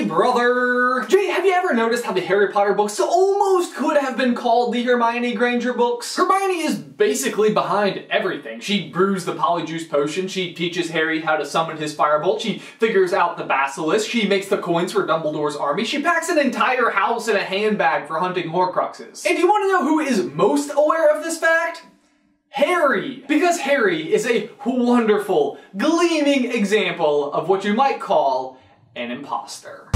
brother! Jay, have you ever noticed how the Harry Potter books almost could have been called the Hermione Granger books? Hermione is basically behind everything. She brews the Polyjuice potion, she teaches Harry how to summon his firebolt, she figures out the basilisk, she makes the coins for Dumbledore's army, she packs an entire house in a handbag for hunting Horcruxes. And do you want to know who is most aware of this fact? Harry! Because Harry is a wonderful, gleaming example of what you might call an imposter.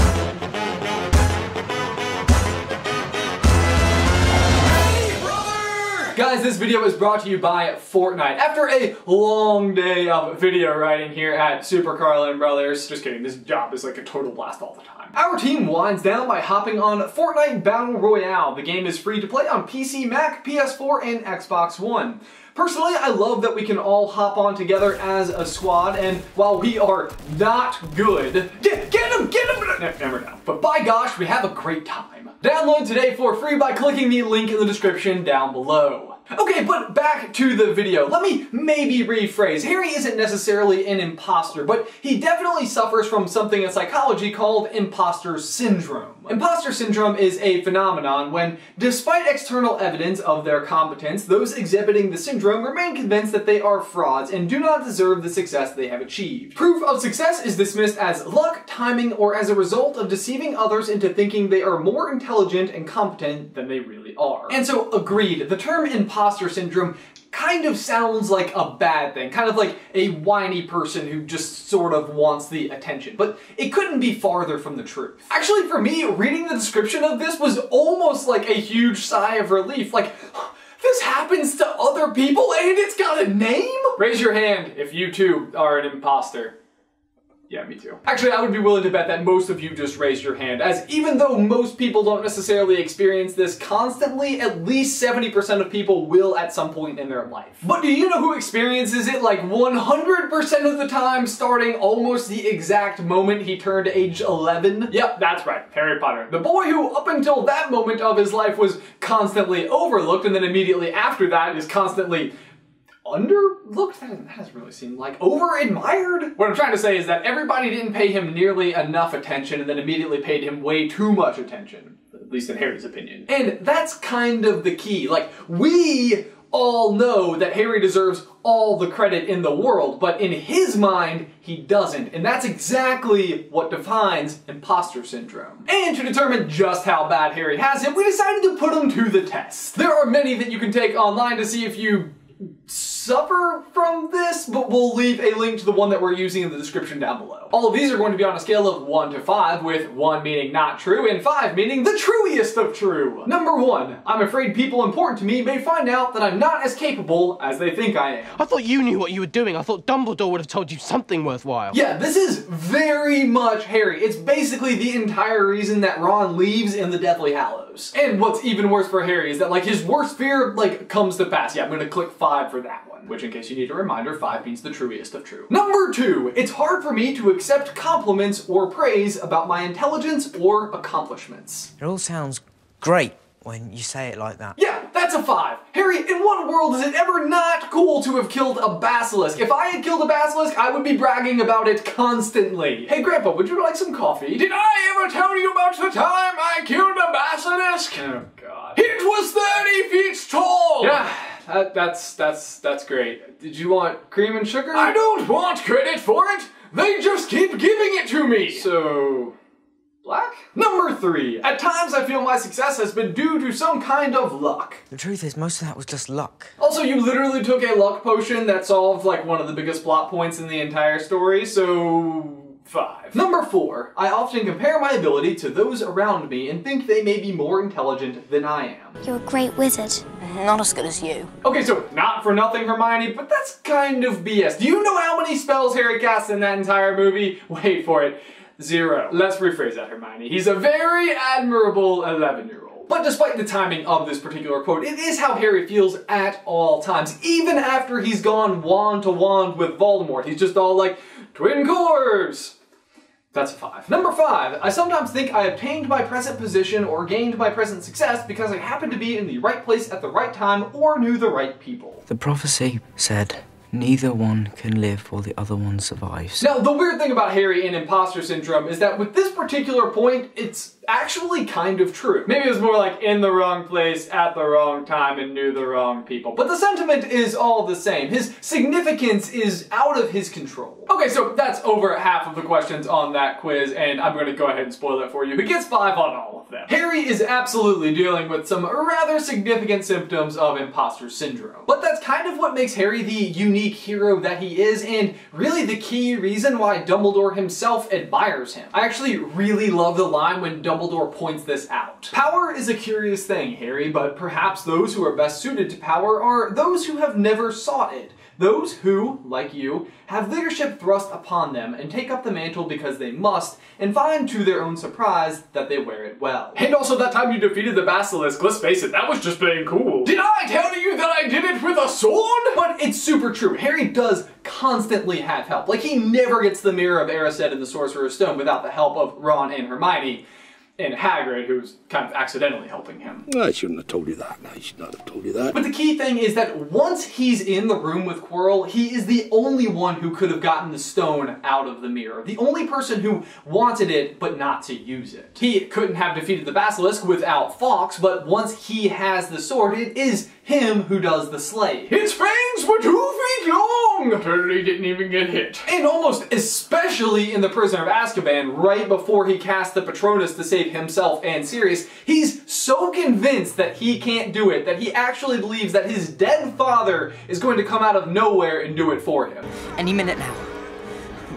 Guys, this video is brought to you by Fortnite. After a long day of video writing here at SuperCarlinBrothers, just kidding, this job is like a total blast all the time. Our team winds down by hopping on Fortnite Battle Royale. The game is free to play on PC, Mac, PS4, and Xbox One. Personally, I love that we can all hop on together as a squad, and while we are not good, get him, never know. But by gosh, we have a great time. Download today for free by clicking the link in the description down below. Okay, but back to the video. Let me maybe rephrase. Harry isn't necessarily an imposter, but he definitely suffers from something in psychology called Imposter Syndrome. Imposter Syndrome is a phenomenon when, despite external evidence of their competence, those exhibiting the syndrome remain convinced that they are frauds and do not deserve the success they have achieved. Proof of success is dismissed as luck, timing, or as a result of deceiving others into thinking they are more intelligent and competent than they really are. And so, agreed, the term imposter syndrome kind of sounds like a bad thing, kind of like a whiny person who just sort of wants the attention, but it couldn't be farther from the truth. Actually, for me, reading the description of this was almost like a huge sigh of relief, like, this happens to other people and it's got a name? Raise your hand if you too are an imposter. Yeah, me too. Actually, I would be willing to bet that most of you just raised your hand, as even though most people don't necessarily experience this constantly, at least 70% of people will at some point in their life. But do you know who experiences it like 100% of the time, starting almost the exact moment he turned age 11? Yep, that's right, Harry Potter. The boy who, up until that moment of his life, was constantly overlooked, and then immediately after that is constantly underlooked? That doesn't really seem like over-admired. What I'm trying to say is that everybody didn't pay him nearly enough attention and then immediately paid him way too much attention. At least in Harry's opinion. And that's kind of the key. Like, we all know that Harry deserves all the credit in the world, but in his mind, he doesn't. And that's exactly what defines imposter syndrome. And to determine just how bad Harry has it, we decided to put him to the test. There are many that you can take online to see if you suffer from this, but we'll leave a link to the one that we're using in the description down below. All of these are going to be on a scale of 1 to 5, with 1 meaning not true and 5 meaning the truest of true. Number 1, I'm afraid people important to me may find out that I'm not as capable as they think I am. I thought you knew what you were doing. I thought Dumbledore would have told you something worthwhile. Yeah, this is very much Harry. It's basically the entire reason that Ron leaves in the Deathly Hallows. And what's even worse for Harry is that, like, his worst fear, like, comes to pass. Yeah, I'm gonna click 5 for that one. Which, in case you need a reminder, 5 means the truest of true. Number 2, it's hard for me to accept compliments or praise about my intelligence or accomplishments. It all sounds great when you say it like that. Yeah, that's a 5. Harry, in what world is it ever not cool to have killed a basilisk? If I had killed a basilisk, I would be bragging about it constantly. Hey, Grandpa, would you like some coffee? Did I ever tell you about the time I killed a basilisk? Oh, God. It was 30 feet tall! Yeah. That's great. Did you want cream and sugar? I don't want credit for it! They just keep giving it to me! So, black? Number 3. At times I feel my success has been due to some kind of luck. The truth is, most of that was just luck. Also, you literally took a luck potion that solved like one of the biggest plot points in the entire story, so 5. Number 4. I often compare my ability to those around me and think they may be more intelligent than I am. You're a great wizard. Not as good as you. Okay, so not for nothing, Hermione, but that's kind of BS. Do you know how many spells Harry casts in that entire movie? Wait for it. 0. Let's rephrase that, Hermione. He's a very admirable 11-year-old. But despite the timing of this particular quote, it is how Harry feels at all times. Even after he's gone wand to wand with Voldemort, he's just all like, twin cores! That's a 5. Number 5, I sometimes think I obtained my present position or gained my present success because I happened to be in the right place at the right time or knew the right people. The prophecy said, Neither one can live while the other one survives. Now, the weird thing about Harry and Imposter Syndrome is that with this particular point, it's actually kind of true. Maybe it was more like in the wrong place, at the wrong time, and knew the wrong people. But the sentiment is all the same. His significance is out of his control. Okay, so that's over half of the questions on that quiz, and I'm going to go ahead and spoil it for you. He gets 5 on all of them. Harry is absolutely dealing with some rather significant symptoms of Imposter Syndrome. But that's kind of what makes Harry the unique hero that he is, and really the key reason why Dumbledore himself admires him. I actually really love the line when Dumbledore points this out. Power is a curious thing, Harry, but perhaps those who are best suited to power are those who have never sought it. Those who, like you, have leadership thrust upon them and take up the mantle because they must, and find to their own surprise that they wear it well. And also that time you defeated the basilisk, let's face it, that was just being cool. Did I tell you that I did it with a sword? But it's super true. Harry does constantly have help. Like, he never gets the Mirror of Erised and the Sorcerer's Stone without the help of Ron and Hermione. And Hagrid, who's kind of accidentally helping him. I shouldn't have told you that. I should not have told you that. But the key thing is that once he's in the room with Quirrell, he is the only one who could have gotten the stone out of the mirror. The only person who wanted it, but not to use it. He couldn't have defeated the basilisk without Fawkes, but once he has the sword, it is him who does the slaying. Its fangs were 2 feet long! Apparently didn't even get hit. And almost especially in The Prisoner of Azkaban, right before he casts the Patronus to save himself and Sirius, he's so convinced that he can't do it, that he actually believes that his dead father is going to come out of nowhere and do it for him. Any minute now.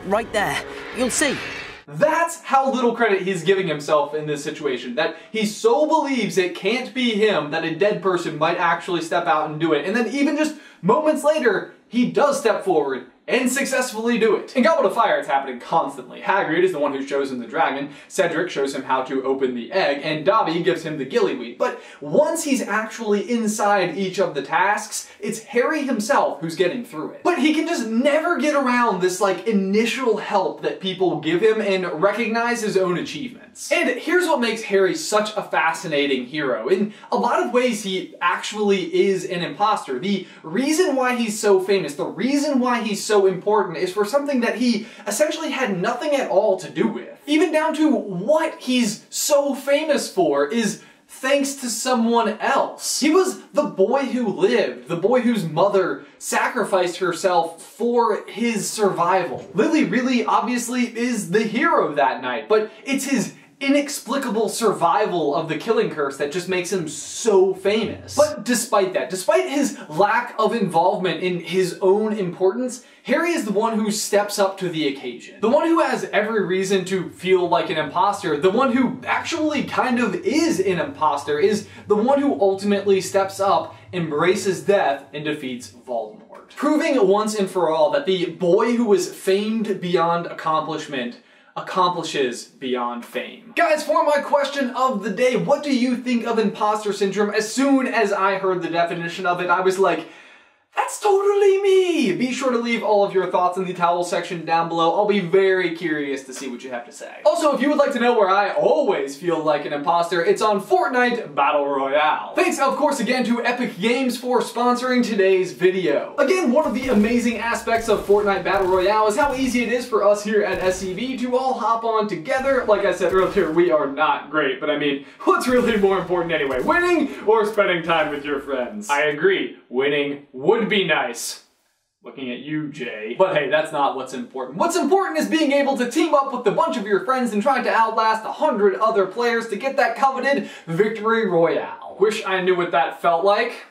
Right there. You'll see. That's how little credit he's giving himself in this situation, that he so believes it can't be him that a dead person might actually step out and do it, and then even just moments later, he does step forward and successfully do it. In Goblet of Fire, it's happening constantly. Hagrid is the one who shows him the dragon, Cedric shows him how to open the egg, and Dobby gives him the gillyweed. But once he's actually inside each of the tasks, it's Harry himself who's getting through it. But he can just never get around this, like, initial help that people give him and recognize his own achievements. And here's what makes Harry such a fascinating hero. In a lot of ways, he actually is an imposter. The reason why he's so famous, the reason why he's so important is for something that he essentially had nothing at all to do with. Even down to what he's so famous for is thanks to someone else. He was the boy who lived, the boy whose mother sacrificed herself for his survival. Lily really obviously is the hero that night, but it's his inexplicable survival of the killing curse that just makes him so famous. But despite that, despite his lack of involvement in his own importance, Harry is the one who steps up to the occasion. The one who has every reason to feel like an imposter, the one who actually kind of is an imposter, is the one who ultimately steps up, embraces death, and defeats Voldemort. Proving once and for all that the boy who was famed beyond accomplishment accomplishes beyond fame. Guys, for my question of the day, what do you think of imposter syndrome? As soon as I heard the definition of it, I was like, that's totally me! Be sure to leave all of your thoughts in the towel section down below. I'll be very curious to see what you have to say. Also, if you would like to know where I always feel like an imposter, it's on Fortnite Battle Royale. Thanks, of course, again to Epic Games for sponsoring today's video. Again, one of the amazing aspects of Fortnite Battle Royale is how easy it is for us here at SCV to all hop on together. Like I said earlier, we are not great, but I mean, what's really more important anyway? Winning or spending time with your friends? I agree, winning would be nice. Looking at you, Jay. But hey, that's not what's important. What's important is being able to team up with a bunch of your friends and trying to outlast 100 other players to get that coveted Victory Royale. Wish I knew what that felt like.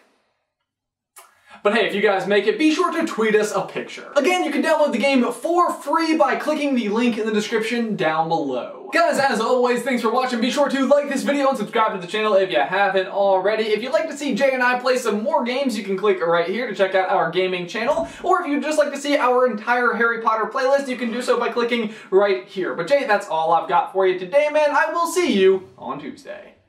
But hey, if you guys make it, be sure to tweet us a picture. Again, you can download the game for free by clicking the link in the description down below. Guys, as always, thanks for watching. Be sure to like this video and subscribe to the channel if you haven't already. If you'd like to see Jay and I play some more games, you can click right here to check out our gaming channel. Or if you'd just like to see our entire Harry Potter playlist, you can do so by clicking right here. But Jay, that's all I've got for you today, man. I will see you on Tuesday.